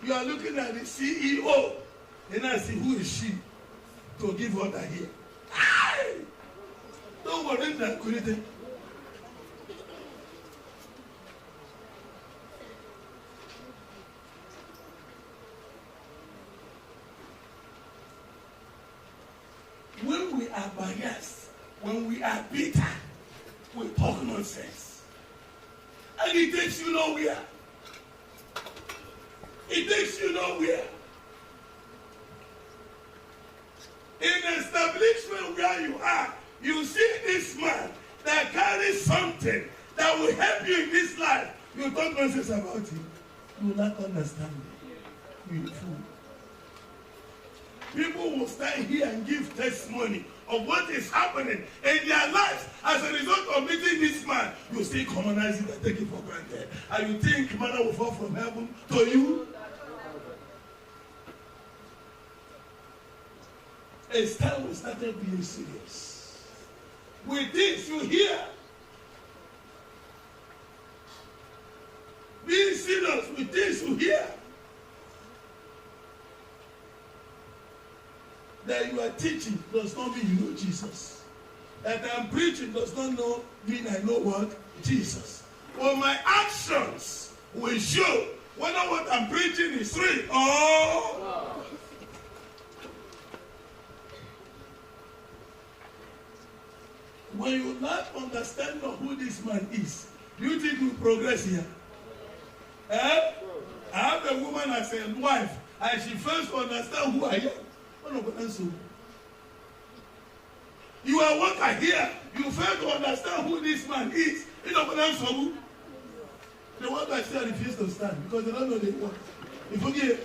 You are looking at the CEO. And I see who is she to give order here. Don't worry, that couldn't. When we are biased, when we are bitter, we talk nonsense. And it takes you nowhere. It takes you nowhere. In the establishment where you are, you see this man that carries something that will help you in this life. You talk nonsense about him. You will not understand it. You fool. People will stand here and give testimony of what is happening in their lives as a result of meeting this man. You still commonize it and take it for granted. And you think manna will fall from heaven to you? It's time we started being serious. With this you hear. Being serious with this you hear. That you are teaching does not mean you know Jesus. That I'm preaching does not mean I know what? Jesus. Well, my actions will show whether what I'm preaching is real or... When you not understand who this man is, you think you progress here? I have a woman as a wife, and she first understand who I am. You are worker here. You fail to understand who this man is. You don't understand. The one that still refuse to stand because they don't know the work. You forget.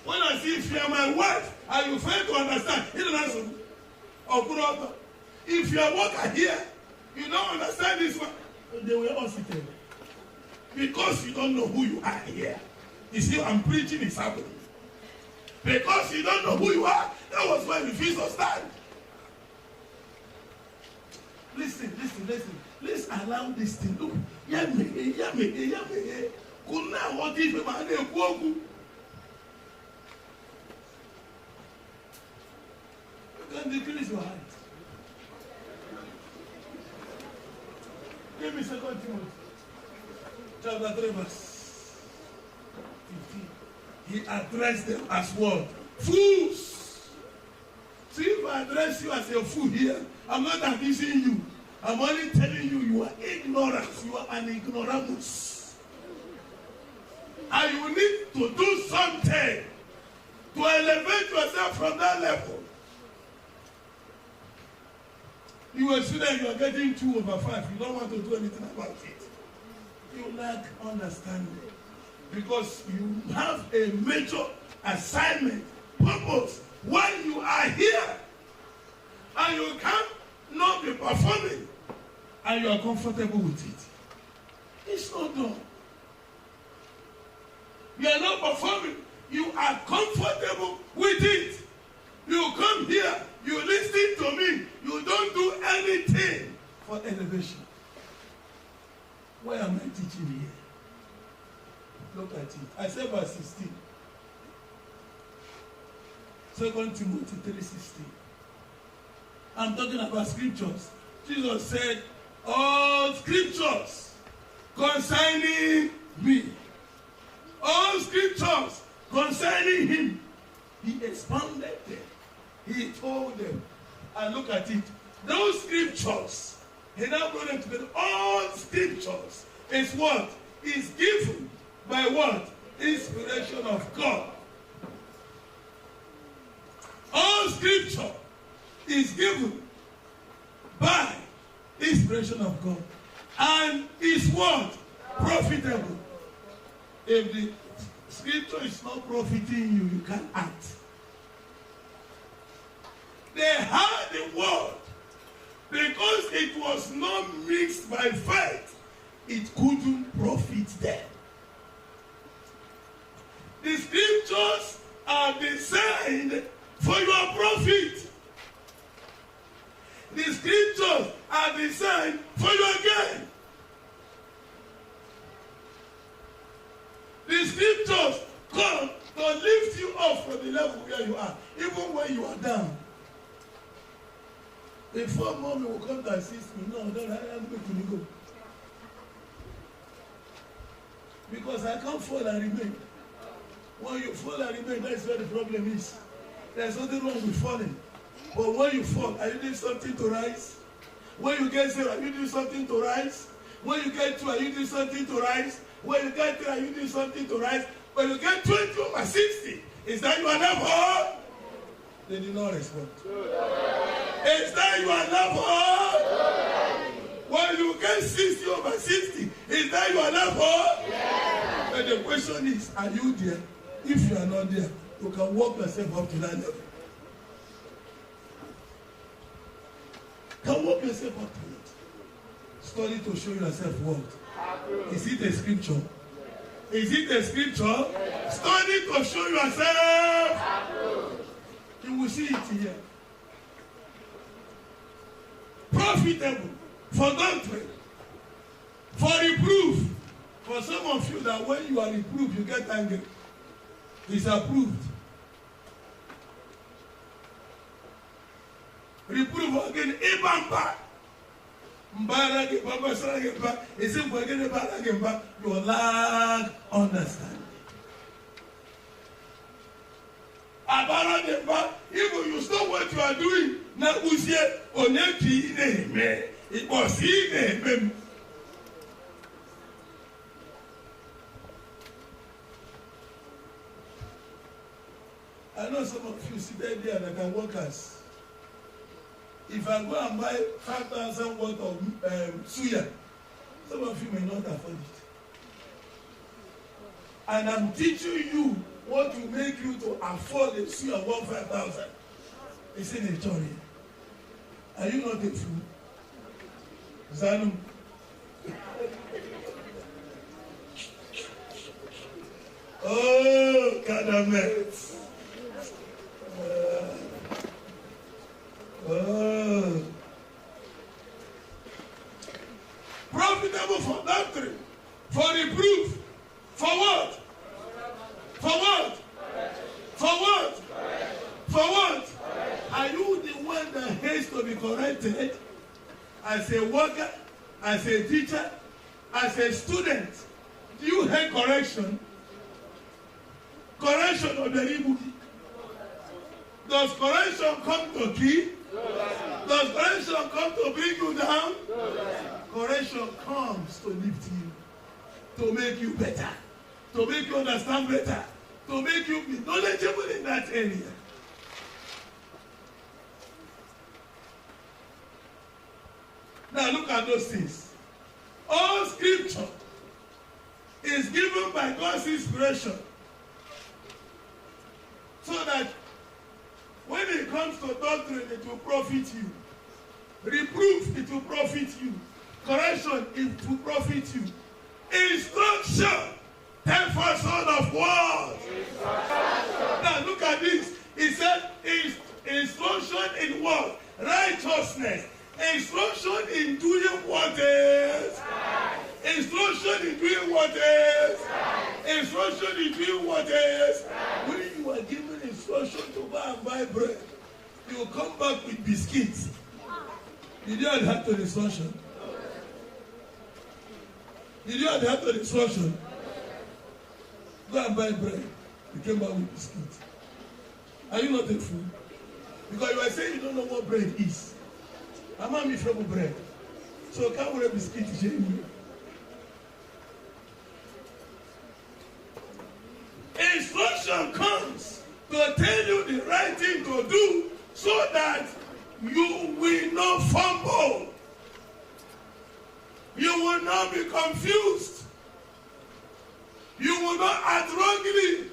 When I see if you are my wife and you fail to understand, you don't answer. Or if you are worker here, you don't understand this one. They will all sit there. Because you don't know who you are here. You see, I'm preaching is happening. Because you don't know who you are, that was why you refuse to stand. Listen. Let's allow this thing. Look, yame. Kuna what if a man you can decrease your height. Give me 2 Timothy chapter 3 verse 15. He addressed them as what? Fools. See, if I address you as a fool here, I'm not abusing you. I'm only telling you you are ignorant. You are an ignoramus. And you need to do something to elevate yourself from that level. You are a student, you are getting 2/5. You don't want to do anything about it. You lack understanding. Because you have a major assignment, purpose, when you are here. And you cannot be performing. And you are comfortable with it. It's not done. You are not performing. You are comfortable with it. You come here. You listen to me. You don't do anything for elevation. Why am I teaching here? Look at it. I said verse 16. 2 Timothy 3:16. I'm talking about scriptures. Jesus said, all scriptures concerning me. All scriptures concerning him. He expounded them. He told them. And look at it. Those scriptures, he now brought them together. All scriptures is what? Is given by what? Inspiration of God. All scripture is given by inspiration of God. And is what? Profitable. If the scripture is not profiting you, you can't act. They heard the word because it was not mixed by faith. It couldn't profit them. The scriptures are designed for your profit. The scriptures are designed for your gain. The scriptures from the level where you are, even when you are down. Before mommy will come to assist me, no, I'm going to go. Because I can't fall and remain. When you fall and remain, that's where the problem is. There's nothing wrong with falling. But when you fall, are you doing something to rise? When you get there, are you doing something to rise? When you get two, are you doing something to rise? When you get three, are you doing something to rise? When you get 20 over 60, is that you are not fall? They did not respond. Is that you are not fall? When you get 60 over 60, is that you are not fall? Yeah. But the question is, are you there? If you are not there, you can walk yourself up to that level. Can walk yourself up to it. Study to show yourself what? Is it a scripture? Is it a scripture? Study to show yourself. You will see it here. Profitable for doctrine, for reproof. For some of you that when you are reproved, you get angry. It's approved. Reproof again, Ibamba. You lack understanding. Even you stop what you are doing. Now we say, it was in I know some of you sit there that can work as. If I go and buy 5,000 worth of suya, some of you may not afford it. And I'm teaching you what will make you to afford a suya worth 5,000. It's in a story. Are you not a fool? Zanum. Oh, Kadamet. Profitable for doctrine, for reproof, for what? For what? For what? For what? Are you the one that hates to be corrected? As a worker, as a teacher, as a student, do you hate correction? Correction of the Ibuki. Does correction come to kill? Does correction come to bring you down? Correction comes to lift you, to make you better, to make you understand better, to make you be knowledgeable in that area. Now look at those things. All scripture is given by God's inspiration, so that when it comes to doctrine, it will profit you. Reproof, it will profit you. Correction, it will profit you. Instruction, 10% of words. Now look at this. It said, instruction in what? Righteousness. Instruction in doing what is? Instruction in doing what is? Instruction in doing what is? When you are given instruction to go and buy bread, you will come back with biscuits. Did you adhere to the instruction? Did you adhere to the instruction? Go and buy bread. You came back with biscuits. Are you not a fool? Because you are saying you don't know what bread is. I'm not me from bread. So can't wear biscuit to shame you. Instruction comes to tell you the right thing to do so that you will not fumble. You will not be confused. You will not act wrongly.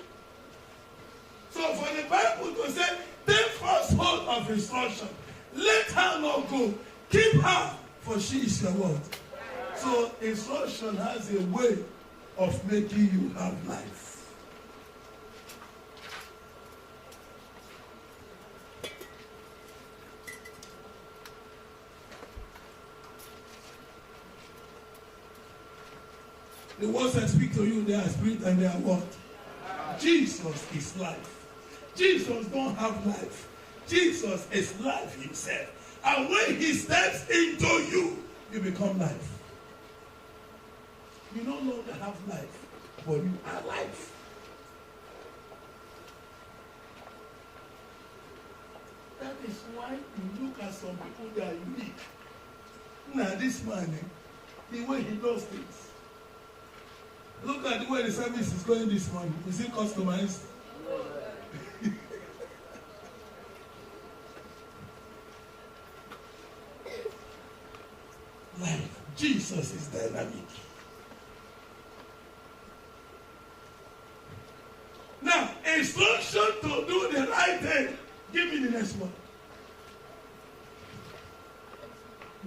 So for the Bible to say, take first hold of instruction. Let her not go. Keep her, for she is your word. So instruction has a way of making you have life. The words I speak to you, they are spirit and they are what? Jesus is life. Jesus don't have life. Jesus is life himself. And when he steps into you, you become life. You no longer have life, but you are life. That is why you look at some people that are unique. Now this man, the way he does things. Look at the way the service is going this morning. Is it customized? Life. Jesus is dynamic. Now, instruction to do the right thing. Give me the next one.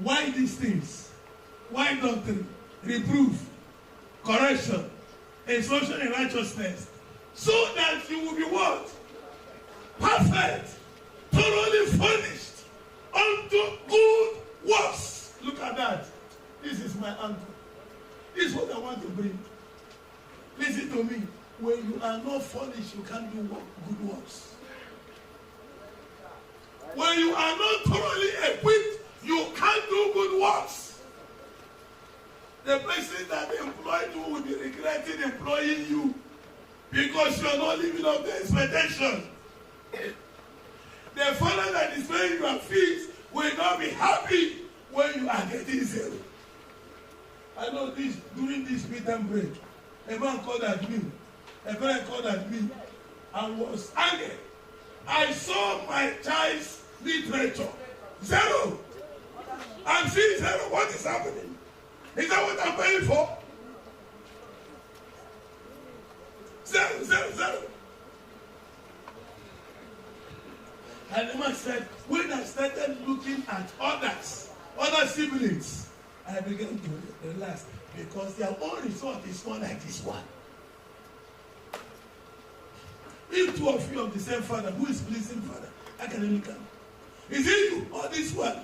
Why these things? Why doctrine? Reproof, correction, instruction in righteousness. So that you will be what? Perfect, thoroughly furnished unto good works. Look at that. This is my angle. This is what I want to bring. Listen to me. When you are not furnished, you can't do good works. When you are not thoroughly equipped, you can't do good works. The person that employed you will be regretting employing you because you are not living up to expectation. The father that is paying your fees will not be happy when you are getting zero. I know this during this midterm break. A man called at me. A parent called at me and was angry. I saw my child's literature. Zero. I'm seeing zero. What is happening? Is that what I'm paying for? Zero, zero, zero. And the man said, when I started looking at others, other siblings, I began to relax because their own result is not like this one. If two of you of the same father, who is pleasing father? Academically. Is it you or this one?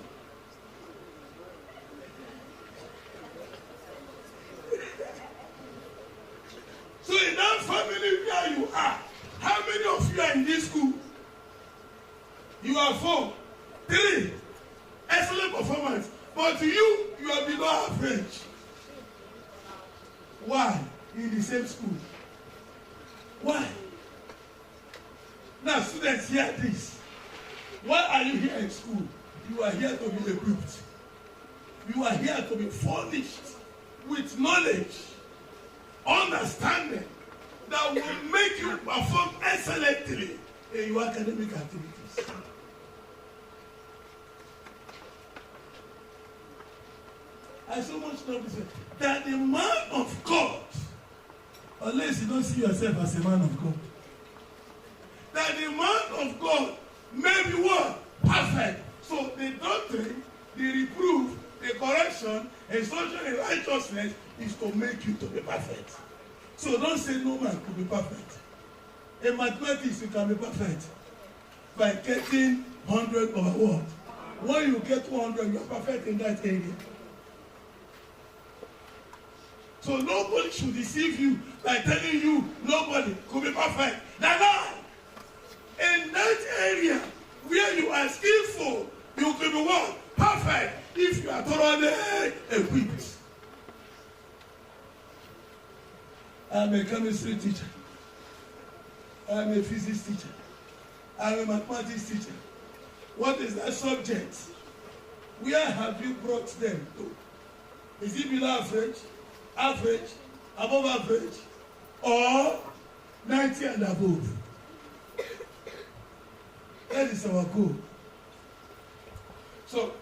So in that family where you are, how many of you are in this school? You are 4, 3. Excellent performance. But to you, you are below average. Why? In the same school. Why? Now, students, hear this. Why are you here in school? You are here to be equipped. You are here to be furnished with knowledge, understanding that will make you perform excellently in your academic activities. I so much love to say that the man of God, unless you don't see yourself as a man of God, that the man of God may be what? Perfect. So the doctrine, the reproof, the correction, instruction in righteousness is to make you to be perfect. So don't say no man could be perfect. In mathematics, you can be perfect by getting 100 over what? When you get 100, you are perfect in that area. So nobody should deceive you by telling you nobody could be perfect. That's lie. In that area where you are skillful, you could be what? Perfect if you are thoroughly equipped. I'm a chemistry teacher. I'm a physics teacher. I'm a mathematics teacher. What is that subject? Where have you brought them to? Is it below average, average, above average, or 90 and above? That is our goal. So